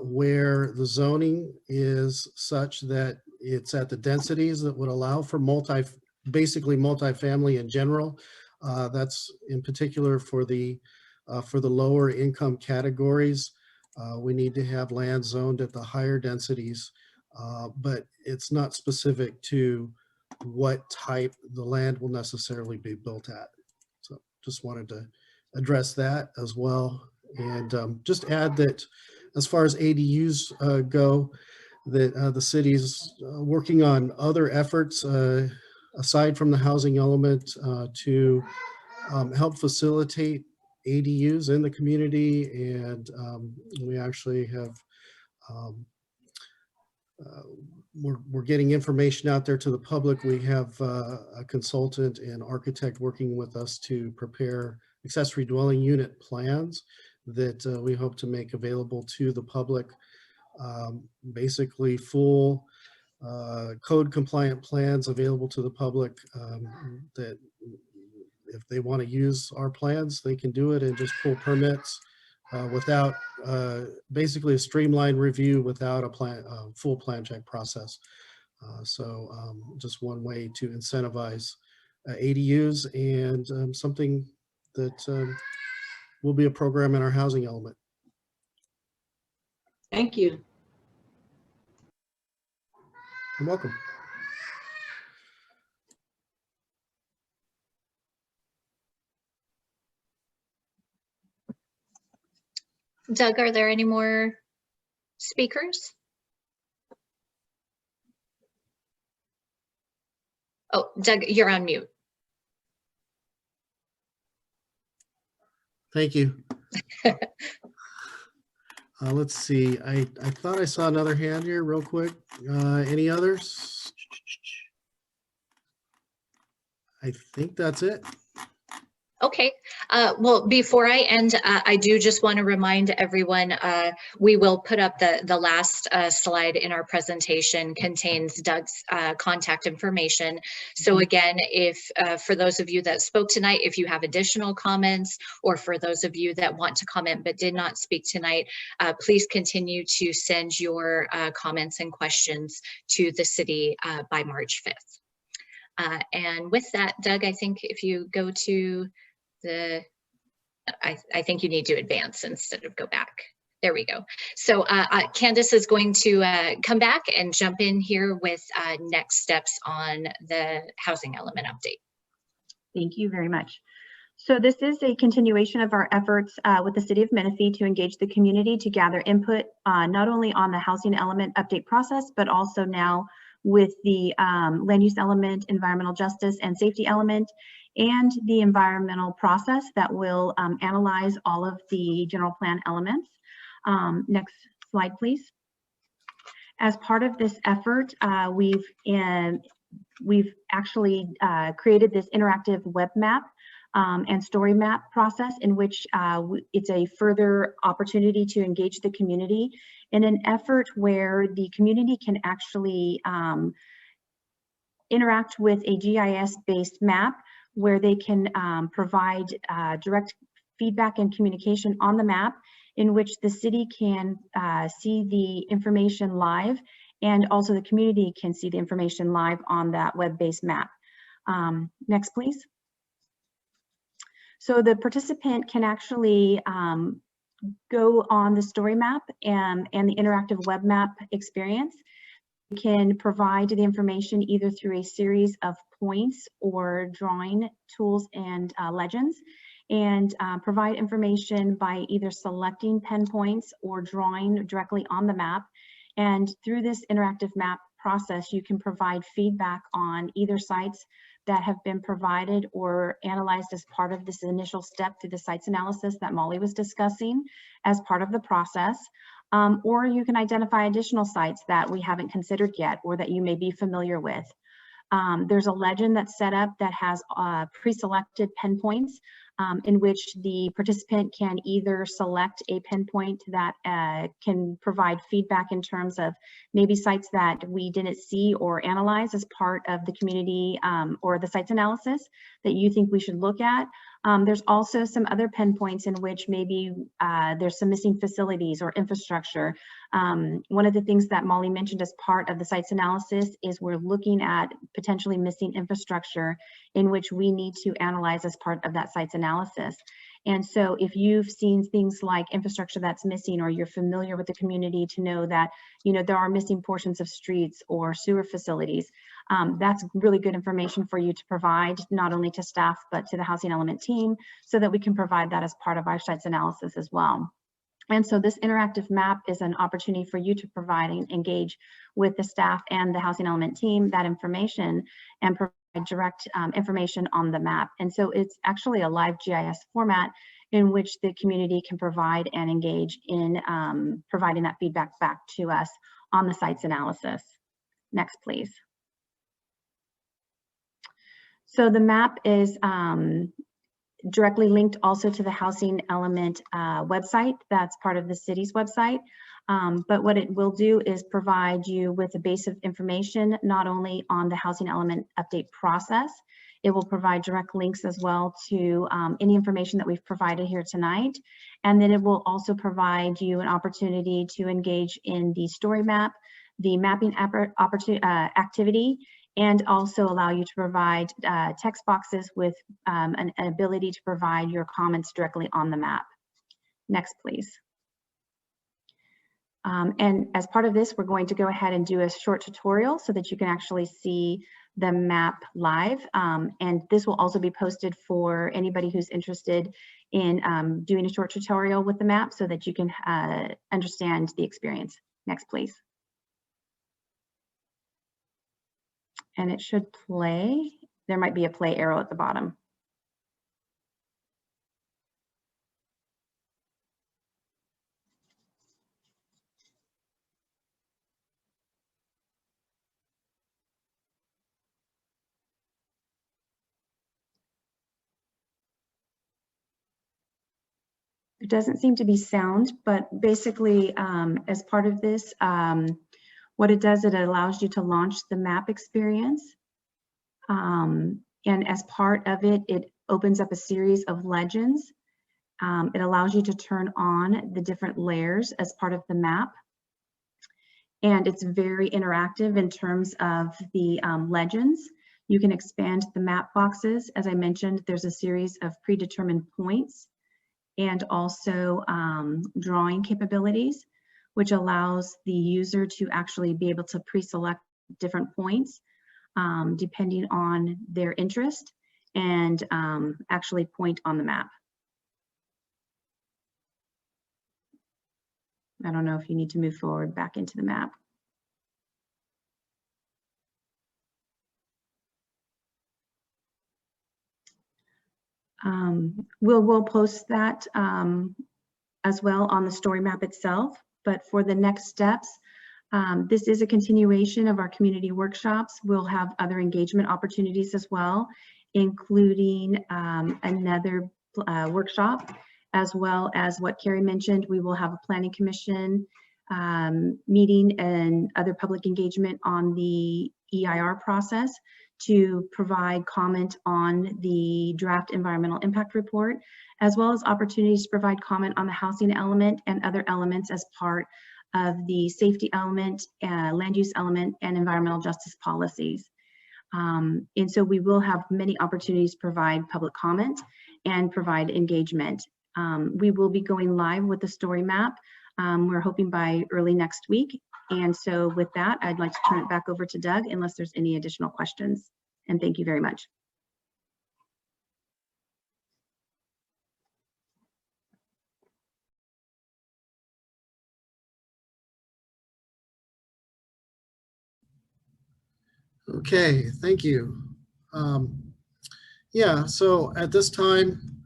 where the zoning is such that it's at the densities that would allow for basically multifamily in general. That's in particular for the lower income categories. We need to have land zoned at the higher densities. But it's not specific to what type the land will necessarily be built at. So just wanted to address that as well. And just add that as far as ADUs go, that the city's working on other efforts aside from the housing element to help facilitate ADUs in the community. And we actually have we're getting information out there to the public. We have a consultant and architect working with us to prepare accessory dwelling unit plans that we hope to make available to the public. Basically full code compliant plans available to the public, that if they want to use our plans, they can do it and just pull permits without basically a streamlined review without a full plan check process. So just one way to incentivize ADUs, and something that will be a program in our housing element. Thank you. You're welcome. Doug, are there any more speakers? Oh, Doug, you're on mute. Thank you. Let's see. I thought I saw another hand here real quick. Any others? I think that's it. Okay, well, before I end, I do just want to remind everyone, we will put up the last slide in our presentation contains Doug's contact information. So again, if for those of you that spoke tonight, if you have additional comments, or for those of you that want to comment but did not speak tonight, please continue to send your comments and questions to the city by March 5th. And with that, Doug, I think if you go to I think you need to advance instead of go back. There we go. So Candace is going to come back and jump in here with next steps on the housing element update. Thank you very much. So this is a continuation of our efforts with the City of Menifee to engage the community to gather input not only on the housing element update process, but also now with the land use element, environmental justice and safety element, and the environmental process that will analyze all of the general plan elements. Next slide, please. As part of this effort, we've actually created this interactive web map and story map process in which it's a further opportunity to engage the community in an effort where the community can actually interact with a GIS-based map where they can provide direct feedback and communication on the map, in which the city can see the information live, and also the community can see the information live on that web-based map. Next, please. So the participant can actually go on the story map and the interactive web map experience. You can provide the information either through a series of points or drawing tools and legends, and provide information by either selecting pen points or drawing directly on the map. And through this interactive map process, you can provide feedback on either sites that have been provided or analyzed as part of this initial step through the sites analysis that Molly was discussing as part of the process. Or you can identify additional sites that we haven't considered yet or that you may be familiar with. There's a legend that's set up that has pre-selected pen points in which the participant can either select a pinpoint that can provide feedback in terms of maybe sites that we didn't see or analyze as part of the community or the sites analysis that you think we should look at. There's also some other pinpoints in which maybe there's some missing facilities or infrastructure. One of the things that Molly mentioned as part of the sites analysis is we're looking at potentially missing infrastructure in which we need to analyze as part of that sites analysis. And so if you've seen things like infrastructure that's missing, or you're familiar with the community to know that, you know, there are missing portions of streets or sewer facilities, that's really good information for you to provide not only to staff, but to the housing element team, so that we can provide that as part of our sites analysis as well. And so this interactive map is an opportunity for you to provide and engage with the staff and the housing element team that information and provide direct information on the map. And so it's actually a live GIS format in which the community can provide and engage in providing that feedback back to us on the sites analysis. Next, please. So the map is directly linked also to the housing element website. That's part of the city's website. But what it will do is provide you with a base of information, not only on the housing element update process, it will provide direct links as well to any information that we've provided here tonight. And then it will also provide you an opportunity to engage in the story map, the mapping activity, and also allow you to provide text boxes with an ability to provide your comments directly on the map. Next, please. And as part of this, we're going to go ahead and do a short tutorial so that you can actually see the map live. And this will also be posted for anybody who's interested in doing a short tutorial with the map so that you can understand the experience. Next, please. And it should play. There might be a play arrow at the bottom. There doesn't seem to be sound, but basically as part of this, what it does, it allows you to launch the map experience. And as part of it, it opens up a series of legends. It allows you to turn on the different layers as part of the map. And it's very interactive in terms of the legends. You can expand the map boxes. As I mentioned, there's a series of predetermined points and also drawing capabilities, which allows the user to actually be able to pre-select different points depending on their interest and actually point on the map. I don't know if you need to move forward back into the map. We'll post that as well on the story map itself. But for the next steps, this is a continuation of our community workshops. We'll have other engagement opportunities as well, including another workshop, as well as what Carrie mentioned. We will have a planning commission meeting and other public engagement on the EIR process to provide comment on the draft environmental impact report, as well as opportunities to provide comment on the housing element and other elements as part of the safety element, land use element, and environmental justice policies. And so we will have many opportunities to provide public comment and provide engagement. We will be going live with the story map. We're hoping by early next week. And so with that, I'd like to turn it back over to Doug unless there's any additional questions. And thank you very much. Okay, thank you. Yeah, so at this time,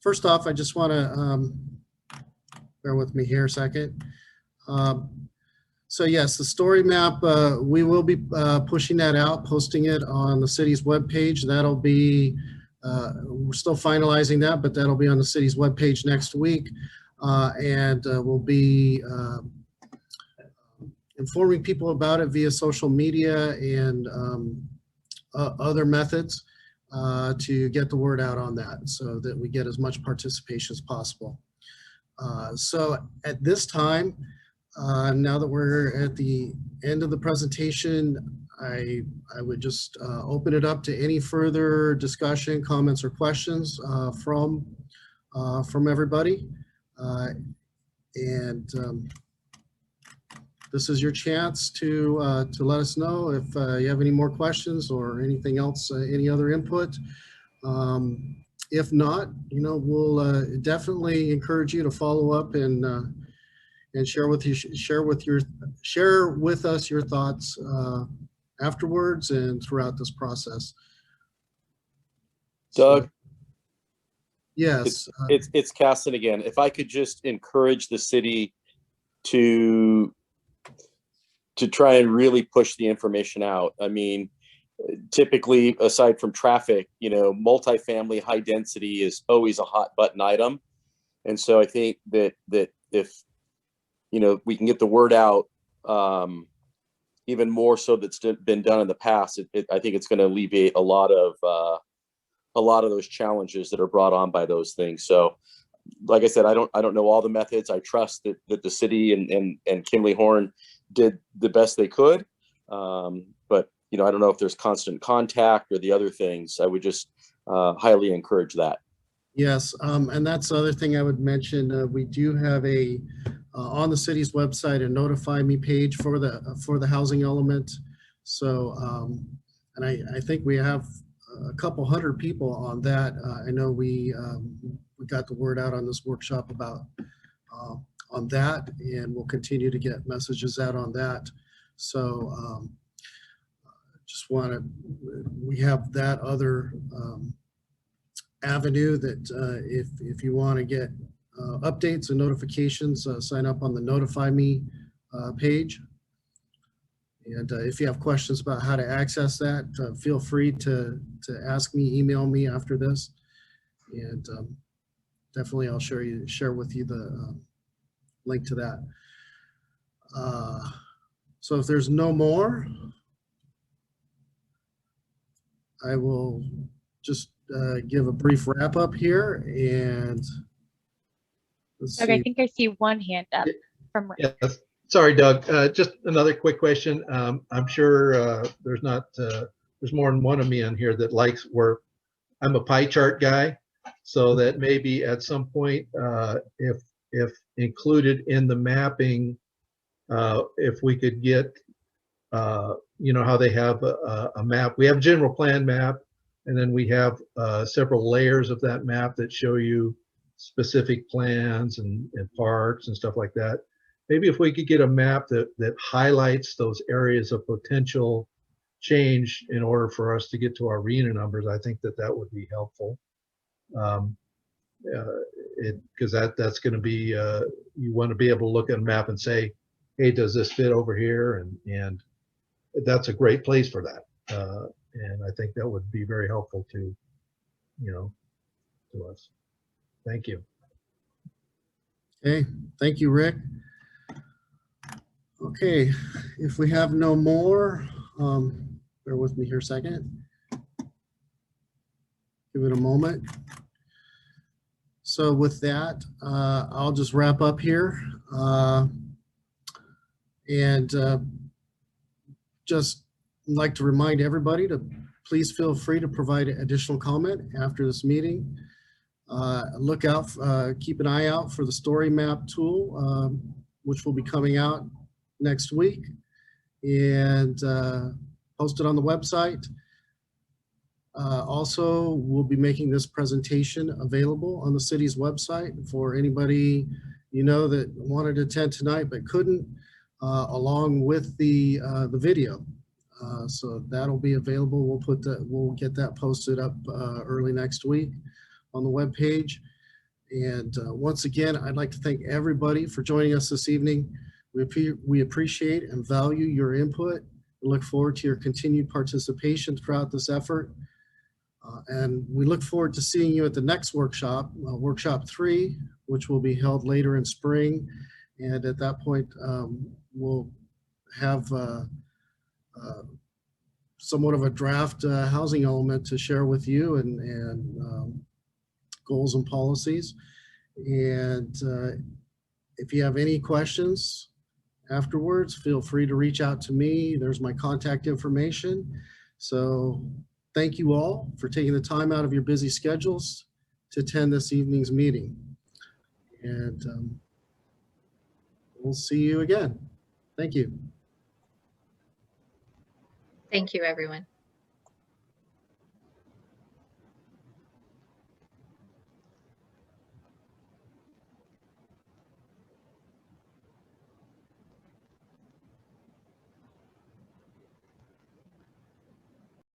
first off, I just want to bear with me here a second. So yes, the story map, we will be pushing that out, posting it on the city's webpage. That'll be, we're still finalizing that, but that'll be on the city's webpage next week. And we'll be informing people about it via social media and other methods to get the word out on that so that we get as much participation as possible. So at this time, now that we're at the end of the presentation, I would just open it up to any further discussion, comments, or questions from everybody. This is your chance to let us know if you have any more questions or anything else, any other input. If not, you know, we'll definitely encourage you to follow up and share with us your thoughts afterwards and throughout this process. Doug? So, yes. It's Casson again. If I could just encourage the city to try and really push the information out. I mean, typically, aside from traffic, multifamily high density is always a hot button item. And so I think that if, we can get the word out, even more so that's been done in the past, I think it's going to alleviate a lot of those challenges that are brought on by those things. So, like I said, I don't know all the methods. I trust that the city and Kimley Horn did the best they could. But I don't know if there's constant contact or the other things. I would just highly encourage that. Yes, and that's the other thing I would mention. We do have on the city's website a notify me page for the housing element. So, and I think we have a couple hundred people on that. I know we got the word out on this workshop about on that, and we'll continue to get messages out on that. So, we have that other avenue that if you want to get updates and notifications, sign up on the notify me page. And if you have questions about how to access that, feel free to ask me, email me after this, and definitely I'll share with you the link to that. So if there's no more, I will just give a brief wrap up here, and let's Doug, I see. think I see one hand up from Rick. Yes. Sorry, Doug. Just another quick question. I'm sure there's more than one of me on here that likes where I'm a pie chart guy, so that maybe at some point, if included in the mapping, if we could get, how they have a map. We have a general plan map, and then we have several layers of that map that show you specific plans and parks and stuff like that. Maybe if we could get a map that highlights those areas of potential change in order for us to get to our RENA numbers, I think that would be helpful. Because that's going to be, you want to be able to look at a map and say, hey, does this fit over here? And that's a great place for that. And I think that would be very helpful to us. Thank you. Okay, thank you, Rick. Okay, if we have no more, bear with me here a second. Give it a moment. So with that, I'll just wrap up here. And just like to remind everybody to please feel free to provide additional comment after this meeting. Look out, keep an eye out for the story map tool, which will be coming out next week and posted on the website. Also, we'll be making this presentation available on the city's website for anybody that wanted to attend tonight but couldn't, along with the video. So that'll be available. We'll get that posted up early next week on the webpage. And once again, I'd like to thank everybody for joining us this evening. We appreciate and value your input. We look forward to your continued participation throughout this effort. And we look forward to seeing you at the next workshop, Workshop 3, which will be held later in spring. And at that point, we'll have somewhat of a draft housing element to share with you and goals and policies. And if you have any questions afterwards, feel free to reach out to me. There's my contact information. So thank you all for taking the time out of your busy schedules to attend this evening's meeting. And we'll see you again. Thank you. Thank you, everyone.